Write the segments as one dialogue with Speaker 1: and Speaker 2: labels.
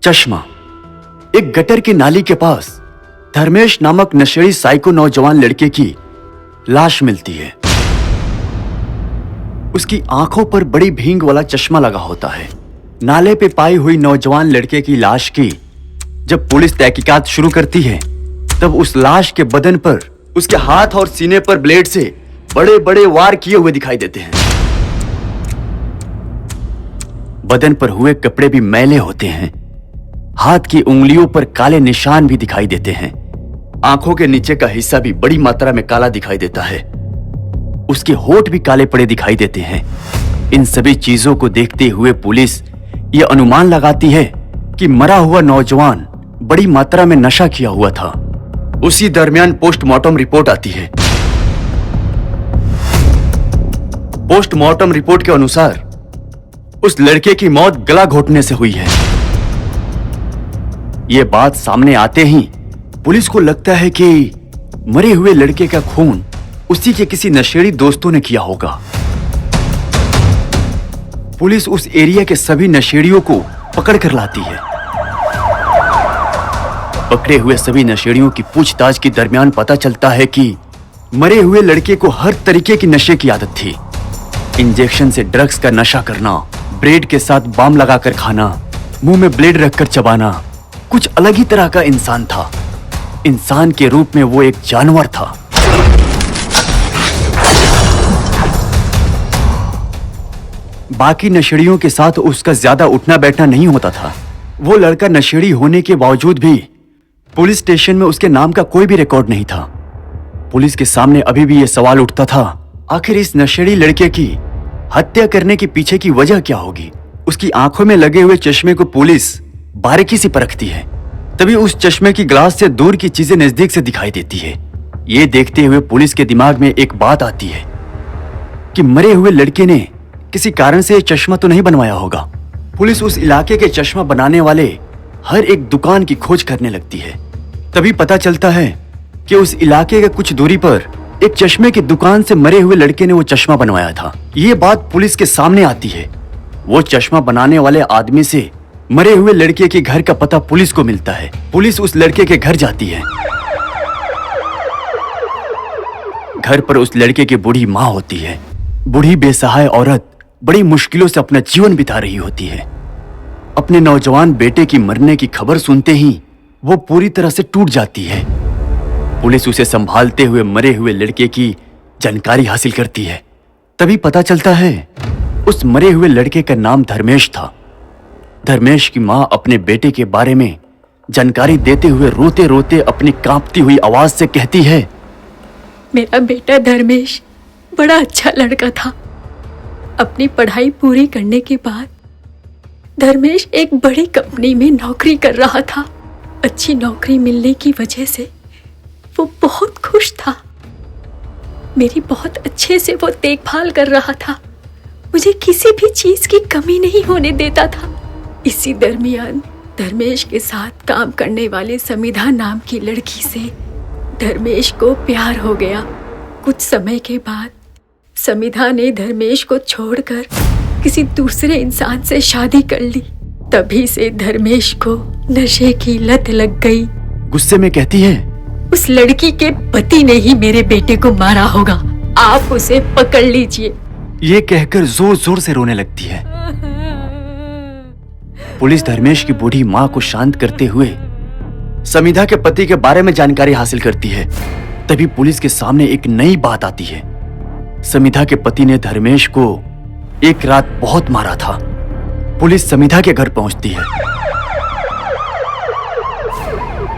Speaker 1: चश्मा। एक गटर की नाली के पास धर्मेश नामक नशेड़ी साइको नौजवान लड़के की लाश मिलती है। उसकी आंखों पर बड़ी भींग वाला चश्मा लगा होता है। नाले पे पाई हुई नौजवान लड़के की लाश की जब पुलिस तहकीकात शुरू करती है तब उस लाश के बदन पर, उसके हाथ और सीने पर ब्लेड से बड़े बड़े वार किए हुए दिखाई देते हैं। बदन पर हुए कपड़े भी मैले होते हैं। हाथ की उंगलियों पर काले निशान भी दिखाई देते हैं। आंखों के नीचे का हिस्सा भी बड़ी मात्रा में काला दिखाई देता है। उसके होंठ भी काले पड़े दिखाई देते हैं। इन सभी चीजों को देखते हुए पुलिस यह अनुमान लगाती है कि मरा हुआ नौजवान बड़ी मात्रा में नशा किया हुआ था। उसी दरमियान पोस्टमार्टम रिपोर्ट आती है। पोस्टमार्टम रिपोर्ट के अनुसार उस लड़के की मौत गला घोटने से हुई है। यह बात सामने आते ही पुलिस को लगता है कि मरे हुए लड़के का खून उसी के किसी नशेड़ी दोस्तों ने किया होगा। पुलिस उस एरिया के सभी नशेड़ियों को पकड़ कर लाती है। पकड़े हुए सभी नशेड़ियों की पूछताछ के दरमियान पता चलता है कि मरे हुए लड़के को हर तरीके की नशे की आदत थी। इंजेक्शन से ड्रग्स का नशा करना, ब्रेड के साथ बाम लगाकर खाना, मुंह में ब्लेड रखकर चबाना, कुछ अलग ही तरह का इंसान था। इंसान के रूप में वो एक जानवर था। बाकी नशेड़ियों के साथ उसका ज्यादा उठना बैठना नहीं होता था। वो लड़का नशेड़ी होने के बावजूद भी पुलिस स्टेशन में उसके नाम का कोई भी रिकॉर्ड नहीं था। पुलिस के सामने अभी भी यह सवाल उठता था, आखिर इस नशेड़ी लड़के की हत्या करने के पीछे की वजह क्या होगी। उसकी आंखों में लगे हुए चश्मे को पुलिस बारीकी से परखती है। तभी उस चश्मे की ग्लास से दूर की चीजें नजदीक से दिखाई देती है। ये देखते हुए पुलिस के दिमाग में एक बात आती है कि मरे हुए लड़के ने किसी कारण से यह चश्मा तो नहीं बनवाया होगा। पुलिस उस इलाके के चश्मा बनाने वाले हर एक दुकान की खोज करने लगती है। तभी पता चलता है कि उस इलाके के कुछ दूरी पर एक चश्मे की दुकान से मरे हुए लड़के ने वो चश्मा बनवाया था। ये बात पुलिस के सामने आती है। वो चश्मा बनाने वाले आदमी से मरे हुए लड़के के घर का पता पुलिस को मिलता है। पुलिस उस लड़के के घर जाती है। घर पर उस लड़के की बूढ़ी माँ होती है। बूढ़ी बेसहाय औरत बड़ी मुश्किलों से अपना जीवन बिता रही होती है। अपने नौजवान बेटे की मरने की खबर सुनते ही वो पूरी तरह से टूट जाती है। पुलिस उसे संभालते हुए मरे हुए लड़के की जानकारी हासिल करती है। तभी पता चलता है उस मरे हुए लड़के का नाम धर्मेश था। धर्मेश की मां अपने बेटे के बारे में जानकारी देते हुए रोते रोते अपनी कांपती हुई आवाज से कहती है,
Speaker 2: मेरा बेटा धर्मेश बड़ा अच्छा लड़का था। अपनी पढ़ाई पूरी करने के बाद धर्मेश एक बड़ी कंपनी में नौकरी कर रहा था। अच्छी नौकरी मिलने की वजह से वो बहुत खुश था। मेरी बहुत अच्छे से वो देखभाल कर रहा था। मुझे किसी भी चीज की कमी नहीं होने देता था। इसी दरमियान धर्मेश के साथ काम करने वाले समिधा नाम की लड़की से धर्मेश को प्यार हो गया। कुछ समय के बाद समिधा ने धर्मेश को छोड़कर किसी दूसरे इंसान से शादी कर ली। तभी से धर्मेश को नशे की लत लग गई।
Speaker 1: गुस्से में कहती है,
Speaker 2: उस लड़की के पति ने ही मेरे बेटे को मारा होगा। आप उसे पकड़ लीजिए।
Speaker 1: ये कहकर जोर जोर से रोने लगती है। पुलिस धर्मेश की बूढ़ी मां को शांत करते हुए समिधा के पति के बारे में जानकारी हासिल करती है। तभी पुलिस के सामने एक नई बात आती है। समिधा के पति ने धर्मेश को एक रात बहुत मारा था। पुलिस समिधा के घर पहुंचती है।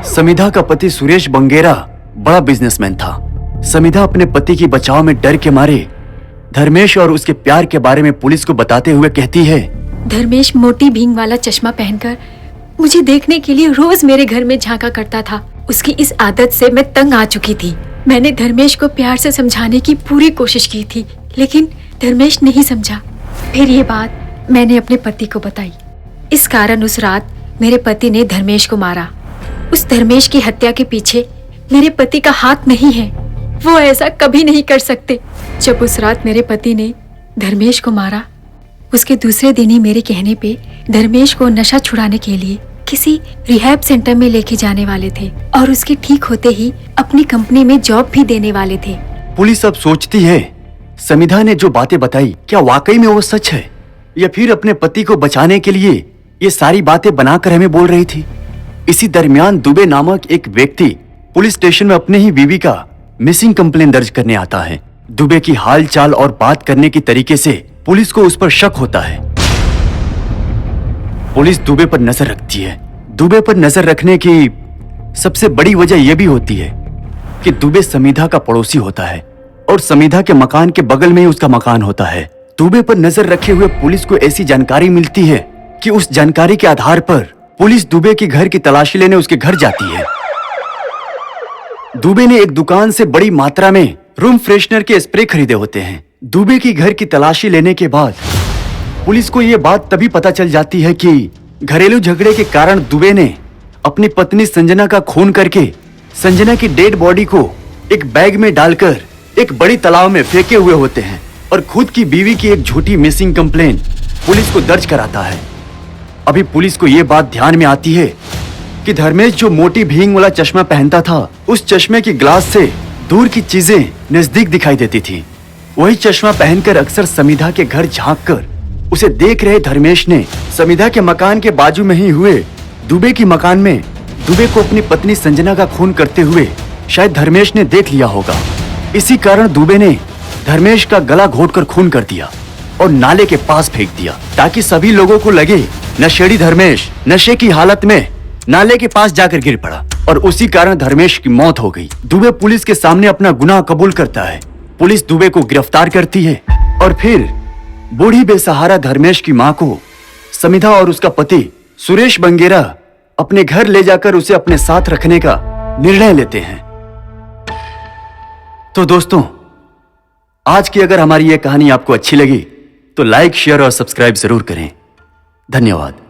Speaker 1: समिधा का पति सुरेश बंगेरा बड़ा बिजनेसमैन था। समिधा अपने पति की बचाव में डर के मारे धर्मेश और उसके प्यार के बारे में पुलिस को बताते हुए कहती है,
Speaker 2: धर्मेश मोटी भींग वाला चश्मा पहनकर मुझे देखने के लिए रोज मेरे घर में झांका करता था। उसकी इस आदत से मैं तंग आ चुकी थी। मैंने धर्मेश को प्यार से समझाने की पूरी कोशिश की थी, लेकिन धर्मेश नहीं समझा। फिर ये बात मैंने अपने पति को बताई। इस कारण उस रात मेरे पति ने धर्मेश को मारा। उस धर्मेश की हत्या के पीछे मेरे पति का हाथ नहीं है। वो ऐसा कभी नहीं कर सकते। जब उस रात मेरे पति ने धर्मेश को मारा, उसके दूसरे दिन ही मेरे कहने पे धर्मेश को नशा छुड़ाने के लिए किसी रिहैब सेंटर में लेके जाने वाले थे और उसके ठीक होते ही अपनी कंपनी में जॉब भी देने वाले थे।
Speaker 1: पुलिस अब सोचती है समिधा ने जो बातें बताई क्या वाकई में वो सच है या फिर अपने पति को बचाने के लिए ये सारी बातें बनाकर हमें बोल रही थी। इसी दरमियान दुबे नामक एक व्यक्ति पुलिस स्टेशन में अपने ही बीवी का मिसिंग कंप्लेन दर्ज करने आता है। दुबे की हाल चाल और बात करने की तरीके से पुलिस को उस पर शक होता है। पुलिस दुबे पर नजर रखती है। दुबे पर नजर रखने की सबसे बड़ी वजह यह भी होती है कि दुबे समिधा का पड़ोसी होता है और समिधा के मकान के बगल में ही उसका मकान होता है। दुबे पर नजर रखे हुए पुलिस को ऐसी जानकारी मिलती है कि उस जानकारी के आधार पर पुलिस दुबे के घर की तलाशी लेने उसके घर जाती है। दुबे ने एक दुकान से बड़ी मात्रा में रूम फ्रेशनर के स्प्रे खरीदे होते हैं। दुबे की घर की तलाशी लेने के बाद पुलिस को यह बात तभी पता चल जाती है कि घरेलू झगड़े के कारण दुबे ने अपनी पत्नी संजना का खून करके संजना की डेड बॉडी को एक बैग में डालकर एक बड़ी तालाब में फेंके हुए होते हैं और खुद की बीवी की एक झूठी मिसिंग कंप्लेन पुलिस को दर्ज कराता है। अभी पुलिस को यह बात ध्यान में आती है कि धर्मेश जो मोटी भींग वाला चश्मा पहनता था उस चश्मे की ग्लास से दूर की चीजें नजदीक दिखाई देती थी। वही चश्मा पहनकर अक्सर समिधा के घर झांककर उसे देख रहे धर्मेश ने समिधा के मकान के बाजू में ही हुए दुबे की मकान में दुबे को अपनी पत्नी संजना का खून करते हुए शायद धर्मेश ने देख लिया होगा। इसी कारण दुबे ने धर्मेश का गला घोटकर खून कर दिया और नाले के पास फेंक दिया ताकि सभी लोगों को लगे नशेड़ी धर्मेश नशे की हालत में नाले के पास जाकर गिर पड़ा और उसी कारण धर्मेश की मौत हो गई। दुबे पुलिस के सामने अपना गुनाह कबूल करता है। पुलिस दुबे को गिरफ्तार करती है और फिर बूढ़ी बेसहारा धर्मेश की मां को समिधा और उसका पति सुरेश बंगेरा अपने घर ले जाकर उसे अपने साथ रखने का निर्णय लेते हैं। तो दोस्तों, आज की अगर हमारी यह कहानी आपको अच्छी लगी तो लाइक शेयर और सब्सक्राइब जरूर करें। धन्यवाद।